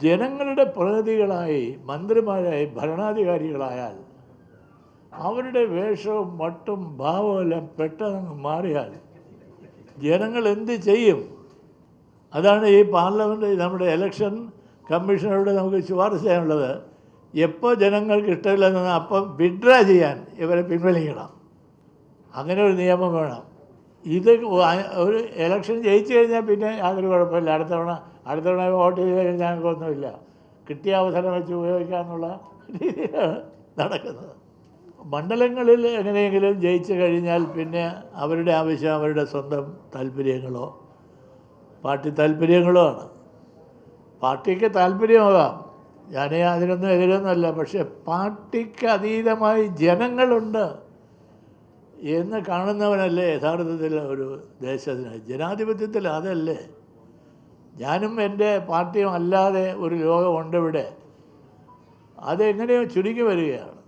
ജനങ്ങളുടെ പ്രതിനിധികളായി മന്ത്രിമാരായി ഭരണാധികാരികളായാൽ അവരുടെ വേഷവും മട്ടും ഭാവവും എല്ലാം പെട്ടെന്ന് മാറിയാൽ ജനങ്ങൾ എന്ത് ചെയ്യും? അതാണ് ഈ പാർലമെൻറ്റ് നമ്മുടെ ഇലക്ഷൻ കമ്മീഷനോട് നമുക്ക് ശുപാർശ ചെയ്യാനുള്ളത്. എപ്പോൾ ജനങ്ങൾക്ക് ഇഷ്ടമില്ലെന്ന് അപ്പം വിഡ്രാ ചെയ്യാൻ ഇവരെ പിൻവലിക്കണം. അങ്ങനെ ഒരു നിയമം വേണം. ഇത് ഒരു ഇലക്ഷൻ ജയിച്ചു കഴിഞ്ഞാൽ പിന്നെ യാതൊരു കുഴപ്പമില്ല. അടുത്ത തവണ വോട്ട് ചെയ്ത് കഴിഞ്ഞാൽ ഞങ്ങൾക്കൊന്നുമില്ല, കിട്ടിയ അവസരം വെച്ച് ഉപയോഗിക്കാമെന്നുള്ള രീതിയിലാണ് നടക്കുന്നത്. മണ്ഡലങ്ങളിൽ എങ്ങനെയെങ്കിലും ജയിച്ചു കഴിഞ്ഞാൽ പിന്നെ അവരുടെ ആവശ്യം അവരുടെ സ്വന്തം താല്പര്യങ്ങളോ പാർട്ടി താല്പര്യങ്ങളോ ആണ്. പാർട്ടിക്ക് താല്പര്യമാകാം, ഞാൻ അതിനൊന്നും എതിരൊന്നുമല്ല. പക്ഷേ പാർട്ടിക്ക് അതീതമായി ജനങ്ങളുണ്ട് എന്ന് കാണുന്നവനല്ലേ യഥാർത്ഥത്തിൽ ഒരു ദേശത്തിന് ജനാധിപത്യത്തിൽ അതല്ലേ. ഞാനും എൻ്റെ പാർട്ടിയും അല്ലാതെ ഒരു ലോകമുണ്ട് ഇവിടെ. അതെങ്ങനെയോ ചുരുങ്ങി വരികയാണ്.